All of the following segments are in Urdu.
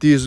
30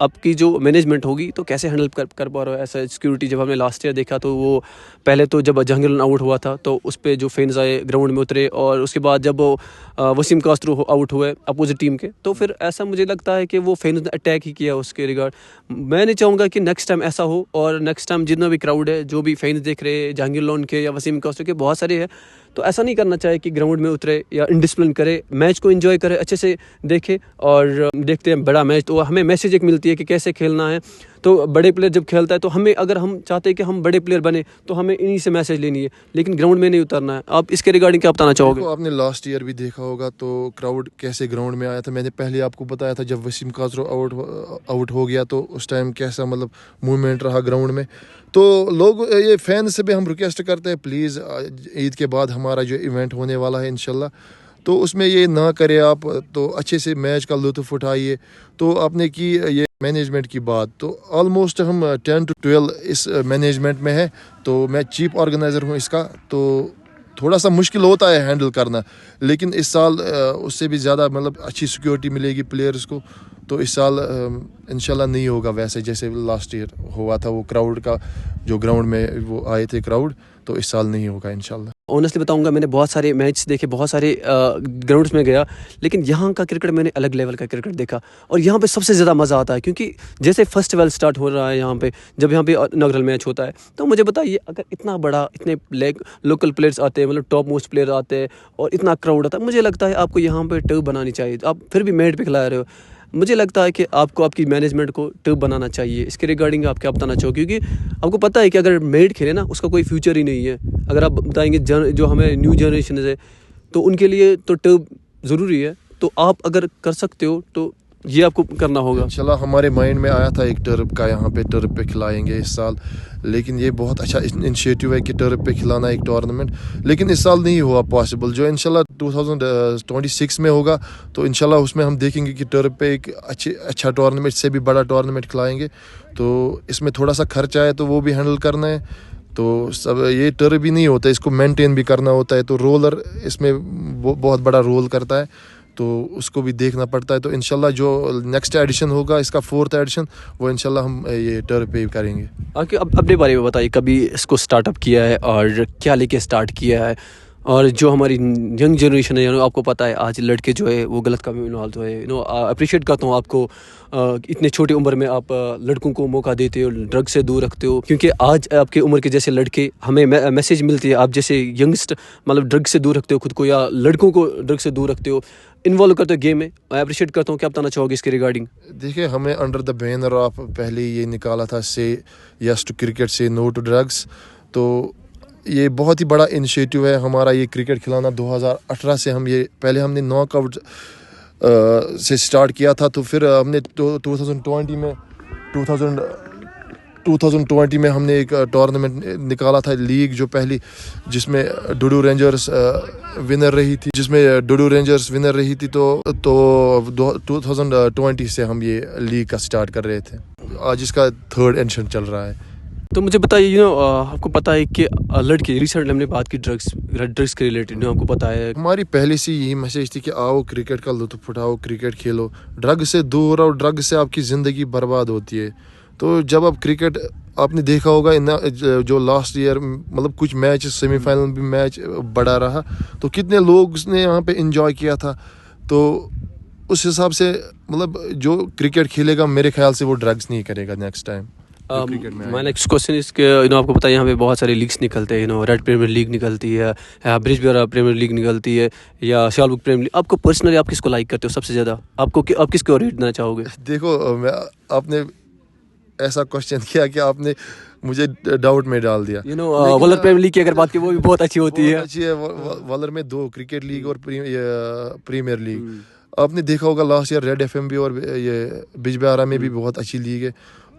آپ کی جو مینجمنٹ ہوگی تو کیسے ہینڈل کر پا رہا ہے ایسا سیکورٹی. جب ہم نے لاسٹ ایئر دیکھا تو وہ پہلے تو جب جہانگیر آؤٹ ہوا تھا تو اس پہ جو فینز آئے گراؤنڈ میں اترے, اور اس کے بعد جب وسیم کاسترو آؤٹ ہوئے اپوزٹ ٹیم کے, تو پھر ایسا مجھے لگتا ہے کہ وہ فینز نے اٹیک ہی کیا اس کے ریگارڈ. میں نہیں چاہوں گا کہ نیکسٹ ٹائم ایسا ہو, اور نیکسٹ ٹائم جتنا بھی کراؤڈ ہے, جو بھی فینز دیکھ رہے ہیں جہانگیر لون کے یا وسیم کاسترو کے بہت سارے ہیں, تو ایسا نہیں کرنا چاہے کہ گراؤنڈ میں اترے یا انڈسپلن کرے, میچ کو انجوائے کرے, اچھے سے دیکھے. اور دیکھتے ہیں بڑا میچ تو ہمیں میسیج ایک ملتی ہے کہ کیسے کھیلنا ہے. تو بڑے پلیئر جب کھیلتا ہے تو ہمیں, اگر ہم چاہتے ہیں کہ ہم بڑے پلیئر بنے تو ہمیں انہی سے میسیج لینی ہے, لیکن گراؤنڈ میں نہیں اترنا ہے. آپ اس کے ریگارڈنگ کیا بتانا چاہو گے؟ آپ نے لاسٹ ایئر بھی دیکھا ہوگا تو کراؤڈ کیسے گراؤنڈ میں آیا تھا. میں نے پہلے آپ کو بتایا تھا جب وسیم کاسترو آؤٹ ہو گیا تو اس ٹائم کیسا مطلب موومنٹ رہا گراؤنڈ میں. تو لوگ یہ فین سے بھی ہم ریکویسٹ کرتے ہیں پلیز عید کے بعد ہمارا جو ایونٹ ہونے والا ہے انشاءاللہ, تو اس میں یہ نہ کرے آپ, تو اچھے سے میچ کا لطف اٹھائیے. تو آپ نے کی یہ مینجمنٹ کی بات, تو آلموسٹ ہم 10 to 12 اس مینجمنٹ میں ہے, تو میں چیف آرگنائزر ہوں اس کا. تو تھوڑا سا مشکل ہوتا ہے ہینڈل کرنا, لیکن اس سال اس سے بھی زیادہ مطلب اچھی سیکورٹی ملے گی پلیئرز کو. تو اس سال انشاءاللہ نہیں ہوگا ویسے جیسے لاسٹ ایئر ہوا تھا, وہ کراؤڈ کا جو گراؤنڈ میں وہ آئے تھے کراؤڈ, تو اس سال نہیں ہوگا انشاءاللہ. آنیسٹلی بتاؤں گا, میں نے بہت سارے میچ دیکھے, بہت سارے گراؤنڈس میں گیا, لیکن یہاں کا کرکٹ میں نے الگ لیول کا کرکٹ دیکھا, اور یہاں پہ سب سے زیادہ مزہ آتا ہے. کیونکہ جیسے فیسٹیول سٹارٹ ہو رہا ہے یہاں پہ, جب یہاں پہ اناگرل میچ ہوتا ہے, تو مجھے بتائیے اگر اتنا بڑا, اتنے لوکل پلیئرس آتے ہیں, مطلب ٹاپ موسٹ پلیئر آتے ہیں, اور اتنا کراؤڈ آتا ہے, مجھے لگتا ہے آپ کو یہاں پہ ٹرف بنانی چاہیے. آپ پھر بھی میٹ پہ کھلا رہے ہو, مجھے لگتا ہے کہ آپ کو آپ کی مینجمنٹ کو ٹرف بنانا چاہیے. اس کے ریگارڈنگ آپ کیا بتانا چاہو, کیونکہ آپ کو پتہ ہے کہ اگر میٹ کھیلے نا اس کا کوئی فیوچر ہی نہیں ہے. اگر آپ بتائیں گے جو ہمیں نیو جنریشن ہے تو ان کے لیے تو ٹرف ضروری ہے, تو آپ اگر کر سکتے ہو تو یہ آپ کو کرنا ہوگا. انشاءاللہ ہمارے مائنڈ میں آیا تھا ایک ٹرف کا, یہاں پہ ٹرف پہ کھلائیں گے اس سال, لیکن یہ بہت اچھا انیشیٹو ہے کہ ٹرف پہ کھلانا ایک ٹورنامنٹ, لیکن اس سال نہیں ہوا پاسبل. جو انشاءاللہ 2026 میں ہوگا تو انشاءاللہ اس میں ہم دیکھیں گے کہ ٹرف پہ ایک اچھا ٹورنامنٹ سے بھی بڑا ٹورنامنٹ کھلائیں گے. تو اس میں تھوڑا سا خرچہ ہے تو وہ بھی ہینڈل کرنا ہے. تو سب یہ ٹرف بھی نہیں ہوتا, اس کو مینٹین بھی کرنا ہوتا ہے, تو رولر اس میں بہت بڑا رول کرتا ہے, تو اس کو بھی دیکھنا پڑتا ہے. تو انشاءاللہ جو نیکسٹ ایڈیشن ہوگا اس کا 4th ایڈیشن, وہ انشاءاللہ ہم یہ ٹرف پہ کریں گے. اپنے بارے میں بتائیے, کبھی اس کو سٹارٹ اپ کیا ہے اور کیا لے کے سٹارٹ کیا ہے, اور جو ہماری ینگ جنریشن ہے, آپ کو پتہ ہے آج لڑکے جو ہے وہ غلط کام میں انوالو ہوئے. اپریشیٹ کرتا ہوں آپ کو, اتنے چھوٹی عمر میں آپ لڑکوں کو موقع دیتے ہو, ڈرگ سے دور رکھتے ہو, کیونکہ آج آپ کی عمر کے جیسے لڑکے, ہمیں میسیج ملتی ہے آپ جیسے ینگسٹ مطلب ڈرگ سے دور رکھتے ہو خود کو, یا لڑکوں کو ڈرگ سے دور رکھتے ہو, انوالو کرتے ہو گیم میں. میں اپریشیٹ کرتا ہوں, کیا بتانا چاہو گے اس کے ریگارڈنگ؟ دیکھیں, ہمیں انڈر دا بینر آف پہلے یہ نکالا تھا سے یس ٹو کرکٹ سے نو ٹو ڈرگس. تو یہ بہت ہی بڑا انیشیٹو ہے ہمارا یہ کرکٹ کھلانا. 2018 سے پہلے ہم نے ناک آؤٹ سے سٹارٹ کیا تھا, تو پھر ہم نے 2020 میں ہم نے ایک ٹورنامنٹ نکالا تھا, لیگ جو پہلی, جس میں ڈوڈو رینجرز ونر رہی تھی. تو 2020 سے ہم یہ لیگ کا سٹارٹ کر رہے تھے. آج اس کا 3rd ایڈیشن چل رہا ہے. تو مجھے بتائیے, آپ کو پتہ ہے کہ لڑکے, ریسنٹلی ہم نے بات کی ڈرگس کے ریلیٹڈ, آپ کو پتہ ہے ہماری پہلے سے یہی میسیج تھی کہ آؤ کرکٹ کا لطف اٹھاؤ, کرکٹ کھیلو, ڈرگ سے دور رہو, ڈرگ سے آپ کی زندگی برباد ہوتی ہے. تو جب آپ کرکٹ, آپ نے دیکھا ہوگا جو لاسٹ ایئر مطلب کچھ میچ سیمی فائنل بھی میچ بڑا رہا, تو کتنے لوگ نے یہاں پہ انجوائے کیا تھا. تو اس حساب سے مطلب جو کرکٹ کھیلے گا میرے خیال سے وہ ڈرگس نہیں کرے گا next time. My next question اس کے, آپ کو پتہ ہے یہاں پہ بہت سارے لیگس نکلتے ہیں, ریڈ پریمیئر لیگ نکلتی ہے, برج بیورا پریمیئر لیگ نکلتی ہے, یا شال بک پریمیئر لیگ. آپ کو پرسنلی آپ کس کو لائک کرتے ہو سب سے زیادہ, آپ کس کو ریٹ دینا چاہو گے؟ دیکھو, آپ نے ایسا کوشچن کیا کہ آپ نے مجھے ڈاؤٹ میں ڈال دیا. ولر پریمیئر لیگ کی اگر بات کی, وہ بھی بہت اچھی ہوتی ہے. ولر میں 2 کرکٹ لیگ اور پریمیئر لیگ. آپ نے دیکھا ہوگا last year red F M بھی اور یہ بج بہارا میں بھی بہت اچھی لیگ ہے.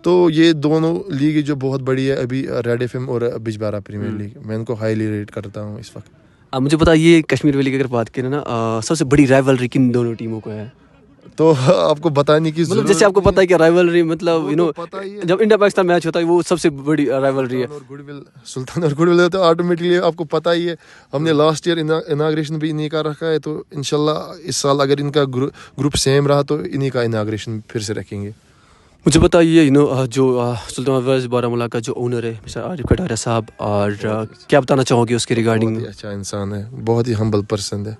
تو یہ دونوں لیگ جو بہت بڑی ہے ابھی, ریڈ ایف ایم اور بج بہارا پریمیئر لیگ, میں ان کو ہائیلی ریٹ کرتا ہوں اس وقت. مجھے بتائیے, کشمیر ویلی کی اگر بات کریں نا, سب سے بڑی رائیولری کن دونوں ٹیموں کو ہے؟ تو آپ کو بتانے کی مطلب جیسے آپ کو پتہ ہے کہ رائیولری مطلب جب انڈیا پاکستان میچ ہوتا ہے وہ سب سے بڑی رائیولری ہے. سلطان اور گڈ ول تو آٹومیٹکلی آپ کو پتہ ہی ہے. ہم نے لاسٹ ایئر اناگریشن بھی انہیں کا رکھا ہے, تو انشاءاللہ اس سال اگر ان کا گروپ سیم رہا تو انہیں کا اناگریشن پھر سے رکھیں گے. مجھے بتائیے جو سلطان ورز بارہمولہ کا جو اونر ہے مسٹر عارف کٹاریا صاحب، اور کیا بتانا چاہو گے اس کے ریگارڈنگ؟ بہت ہی اچھا انسان ہے، بہت ہی ہمبل پرسن ہے،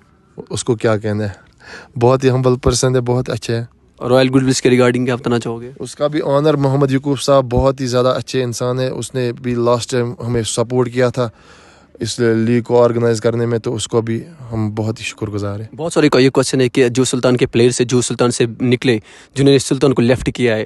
اس کو کیا کہنا ہے، بہت ہی ہمبل پرسن ہے، بہت اچھا ہے. رائل گڈ ولز کے ریگارڈنگ کیا بتانا چاہو گے؟ اس کا بھی آنر محمد یعقوب صاحب بہت ہی زیادہ اچھے انسان ہے. اس نے بھی لاسٹ ٹائم ہمیں سپورٹ کیا تھا اس لیگ کو آرگنائز کرنے میں، تو اس کو بھی ہم بہت ہی شکر گزار ہیں. بہت سارے کا یہ کوشچن ہے کہ جو سلطان کے پلیئرس ہیں، جو سلطان سے نکلے، جنہوں نے سلطان کو لیفٹ کیا ہے،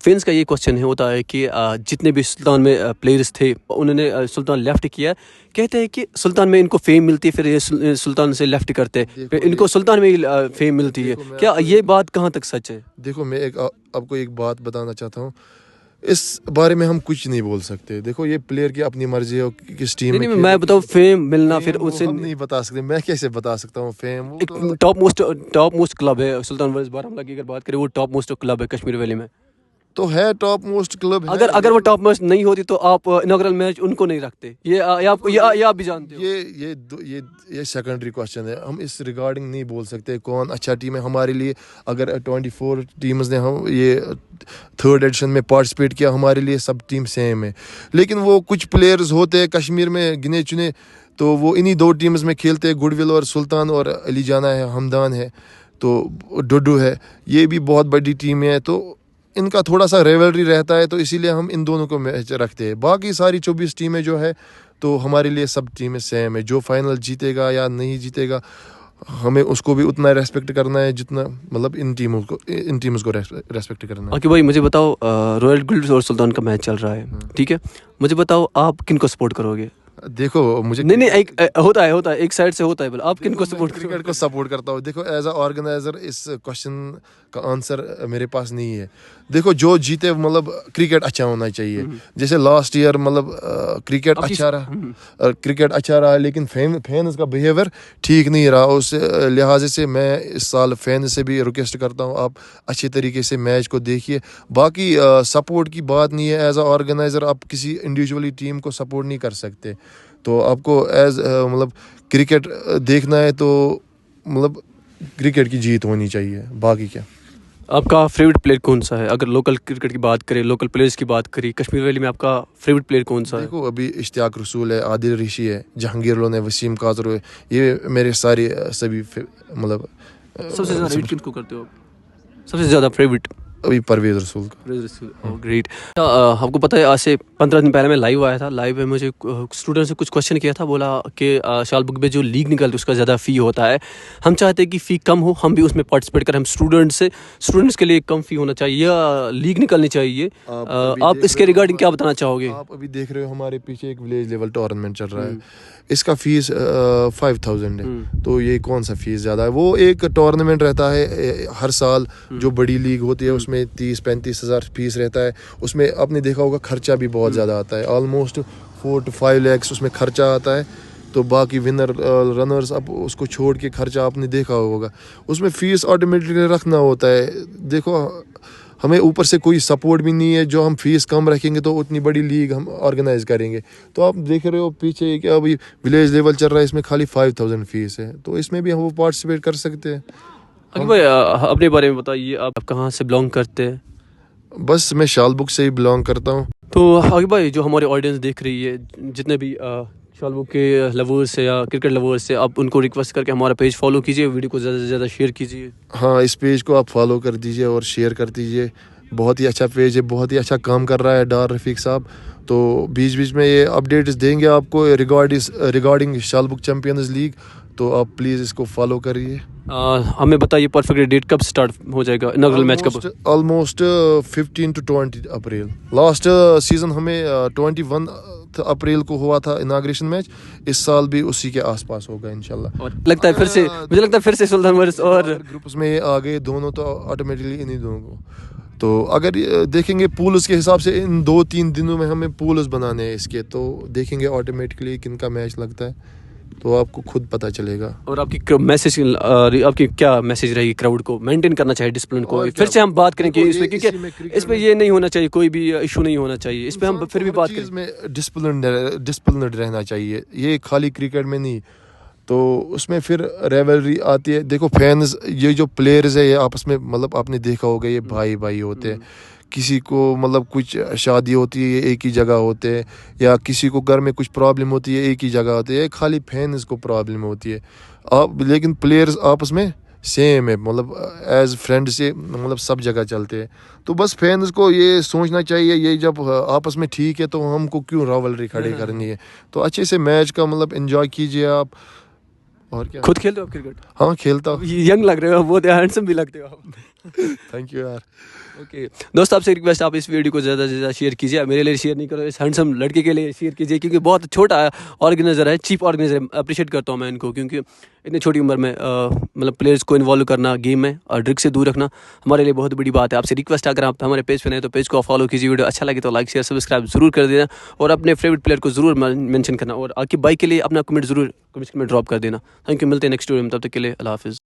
فینس کا یہ کوشچن ہوتا ہے کہ جتنے بھی سلطان میں پلیئرس تھے انہوں نے سلطان لیفٹ کیا، کہتے ہیں کہ سلطان میں ان کو فیم ملتی ہے، پھر یہ سلطان سے لیفٹ کرتے ہیں، پھر ان کو سلطان میں فیم ملتی ہے. کیا یہ بات کہاں تک سچ ہے؟ دیکھو میں آپ کو ایک بات بتانا چاہتا ہوں، اس بارے میں ہم کچھ نہیں بول سکتے. دیکھو یہ پلیئر کی اپنی مرضی ہے کس ٹیم میں. میں بتاؤں فیم ملنا، پھر وہ اس سے ہم نہیں بتا سکتے. میں کیسے بتا سکتا ہوں فیم؟ ایک ٹاپ موسٹ کلب ہے سلطان ورز بارہمولہ کی، اگر بات کریں وہ ٹاپ موسٹ کلب ہے کشمیر ویلی میں. تو ہے ٹاپ موسٹ کلب ہے. اگر وہ ٹاپ موسٹ نہیں ہوتی تو آپ انوگرل میچ ان کو نہیں رکھتے. یہ آپ بھی جانتے ہو. یہ سیکنڈری کوشچن ہے. ہم اس ریگارڈنگ نہیں بول سکتے کون اچھا ٹیم ہے ہمارے لیے. اگر 24 ٹیمز نے ہم یہ 3rd ایڈیشن میں پارٹیسپیٹ کیا، ہمارے لیے سب ٹیم سیم ہے. لیکن وہ کچھ پلیئرز ہوتے ہیں کشمیر میں گنے چنے، تو وہ انہی 2 ٹیمز میں کھیلتے ہیں، گڈ ول اور سلطان، اور علی جانا ہے، ہمدان ہے، تو ڈوڈو ہے. یہ بھی بہت بڑی ٹیم ہے، تو ان کا تھوڑا سا ریولری رہتا ہے، تو اسی لیے ہم ان دونوں کو میچ رکھتے ہیں. باقی ساری 24 ٹیمیں جو ہے تو ہمارے لیے سب ٹیمیں سیم ہے. جو فائنل جیتے گا یا نہیں جیتے گا، ہمیں اس کو بھی اتنا ریسپیکٹ کرنا ہے جتنا مطلب ان ٹیمز کو ریسپیکٹ کرنا ہے. اوکے بھائی، مجھے بتاؤ رائل گلڈز اور سلطان کا میچ چل رہا ہے، ٹھیک ہے، مجھے بتاؤ آپ کن کو سپورٹ کرو گے؟ دیکھو مجھے نہیں ایک ہوتا ہے ایک سائڈ سے ہوتا ہے، بل آپ کن کو سپورٹ کرو؟ کرکٹ کو سپورٹ کرتا ہوں. دیکھو ایز اے آرگنائزر اس کوشچن کا آنسر میرے پاس نہیں ہے. دیکھو جو جیتے مطلب کرکٹ اچھا ہونا چاہیے. جیسے لاسٹ ایئر مطلب کرکٹ اچھا رہا لیکن فینز کا بیہیویئر ٹھیک نہیں رہا. اس لحاظ سے میں اس سال فینز سے بھی ریکویسٹ کرتا ہوں آپ اچھے طریقے سے میچ کو دیکھیے. باقی سپورٹ کی بات نہیں ہے. ایز اے آرگنائزر آپ کسی انڈیویجولی ٹیم کو سپورٹ نہیں کر سکتے. تو آپ کو ایز مطلب کرکٹ دیکھنا ہے تو مطلب کرکٹ کی جیت ہونی چاہیے. باقی کیا. آپ کا فیوریٹ پلیئر کون سا ہے؟ اگر لوکل کرکٹ کی بات کریں، لوکل پلیئرز کی بات کریں، کشمیر ویلی میں آپ کا فیوریٹ پلیئر کون سا ہے؟ دیکھو ابھی اشتیاق رسول ہے، عادل ریشی ہے، جہانگیر لون ہے، وسیم کاظر ہے. یہ میرے سارے سبھی مطلب. سب سے زیادہ ریٹ کن کو کرتے ہو آپ؟ سب سے زیادہ فیوریٹ؟ ابھی پرویز رسول کا. گریٹ. آپ کو پتہ ہے آج سے 15 دن پہلے میں لائیو آیا تھا. لائیو میں مجھے اسٹوڈنٹ سے کچھ کوشچن کیا تھا. بولا کہ شال بک میں جو لیگ نکلتی ہے اس کا زیادہ فی ہوتا ہے. ہم چاہتے ہیں کہ فی کم ہو، ہم بھی اس میں پارٹیسپیٹ کریں. ہم اسٹوڈنٹس کے لیے کم فی ہونا چاہیے یا لیگ نکلنی چاہیے. آپ اس کے ریگارڈنگ کیا بتانا چاہو گے؟ آپ ابھی دیکھ رہے ہو ہمارے پیچھے ایک ولیج لیول ٹورنامنٹ چل رہا ہے. اس کا فیس 5000 ہے. تو یہ کون سا فیس زیادہ ہے؟ وہ ایک ٹورنامنٹ رہتا ہے ہر سال، جو بڑی لیگ ہوتی ہے اس میں 30-35 ہزار فیس رہتا ہے. اس میں آپ نے دیکھا ہوگا خرچہ بھی بہت زیادہ آتا ہے. آلموسٹ 4 to 5 lakhs اس میں خرچہ آتا ہے. تو باقی ونر رنرز اب اس کو چھوڑ کے خرچہ آپ نے دیکھا ہوگا. اس میں فیس آٹومیٹکلی رکھنا ہوتا ہے. دیکھو ہمیں اوپر سے کوئی سپورٹ بھی نہیں ہے. جو ہم فیس کم رکھیں گے تو اتنی بڑی لیگ ہم آرگنائز کریں گے. تو آپ دیکھ رہے ہو پیچھے کہ ابھی ولیج لیول چل رہا ہے، اس میں خالی 5000 فیس ہے. تو اس میں بھی ہم وہ پارٹیسپیٹ کر سکتے ہیں. بھائی اپنے بارے میں بتائیے، آپ کہاں سے بلانگ کرتے ہیں؟ بس میں شال بک سے ہی بلانگ کرتا ہوں. تو آگے بھائی، جو ہماری آڈینس دیکھ رہی ہے، جتنے بھی شال بک کے لورس سے یا کرکٹ لورس سے، آپ ان کو ریکویسٹ کر کے ہمارا پیج فالو کیجیے، ویڈیو کو زیادہ سے زیادہ شیئر کیجیے. ہاں اس پیج کو آپ فالو کر دیجیے اور شیئر کر دیجیے. بہت ہی اچھا پیج ہے، بہت ہی اچھا کام کر رہا ہے ڈار رفیق صاحب. تو بیچ بیچ میں یہ اپڈیٹس دیں گے آپ کو ریگارڈنگ شال بک چیمپئنز لیگ. تو آپ پلیز اس کو فالو کریے. ہمیں بتائیے پرفیکٹ ڈیٹ کب سٹارٹ ہو جائے گا؟ اناگرل میچ کب؟ Almost 15 to 20 April. Last season ہمیں 21 اپریل کو ہوا تھا اناگریشن میچ. اس سال بھی اسی کے آس پاس ہوگا انشاءاللہ. لگتا ہے مجھے لگتا ہے پھر سے سلطان ورز اور گروپس میں آ گئے دونوں، تو آٹومیٹکلی انہیں دونوں کو. تو اگر دیکھیں گے پولز کے حساب سے ان 2-3 دنوں میں ہمیں پولز بنانے ہیں اس کے، تو دیکھیں گے آٹومیٹکلی کن کا میچ لگتا ہے. تو آپ کو خود پتہ چلے گا. اور آپ کی میسج، آپ کی کیا میسج رہے گی کراؤڈ کو؟ مینٹین کرنا چاہیے ڈسپلن کو. پھر سے ہم بات کریں کہ اس میں، کیونکہ اس میں یہ نہیں ہونا چاہیے، کوئی بھی ایشو نہیں ہونا چاہیے. اس پہ ہم پھر بھی بات کریں. اس میں ڈسپلنڈ رہنا چاہیے. یہ خالی کرکٹ میں نہیں، تو اس میں پھر ریولری آتی ہے. دیکھو فینز، یہ جو پلیئرز ہے یہ آپس میں مطلب آپ نے دیکھا ہوگا یہ بھائی ہوتے ہیں. کسی کو مطلب کچھ شادی ہوتی ہے ایک ہی جگہ ہوتے ہیں, یا کسی کو گھر میں کچھ پرابلم ہوتی ہے ایک ہی جگہ ہوتی ہے, خالی فینس کو پرابلم ہوتی ہے. لیکن پلیئرز آپس میں سیم ہے, مطلب ایز فرینڈ سے مطلب سب جگہ چلتے ہیں. تو بس فینس کو یہ سوچنا چاہیے, یہ جب آپس میں ٹھیک ہے تو ہم کو کیوں راولری کھڑے کرنی ہے. تو اچھے سے میچ کا مطلب انجوائے کیجیے آپ. اور کیا, خود کھیلتے ہو آپ کرکٹ؟ ہاں کھیلتا ہوں. ینگ لگ رہے ہو, بہت ہینڈسم بھی لگتے ہو آپ. تھینک یو یار. اوکے دوست, آپ سے ریکویسٹ, آپ اس ویڈیو کو زیادہ سے زیادہ شیئر کیجیے. میرے لیے شیئر نہیں کرو, اس ہینڈسم لڑکے کے لیے شیئر کیجیے, کیونکہ بہت چھوٹا آرگنائزر ہے, چیف آرگنائزر. اپریشیٹ کرتا ہوں میں ان کو, کیونکہ اتنی چھوٹی عمر میں مطلب پلیئرس کو انوالو کرنا گیم میں اور ڈرگ سے دور رکھنا ہمارے لیے بہت بڑی بات ہے. آپ سے ریکویسٹ, اگر آپ ہمارے پیج پہ نئے تو پیج کو فالو کیجیے, ویڈیو اچھا لگے تو لائک شیئر سبسکرائب ضرور کر دینا, اور اپنے فیوریٹ پلیئر کو ضرور مینشن کرنا, اور عاقب بھائی کے لیے اپنا کمنٹ ضرور ڈراپ کر دینا. تھینک یو, ملتے ہیں نیکسٹ ویڈیو میں, تب تک کے لیے اللہ حافظ.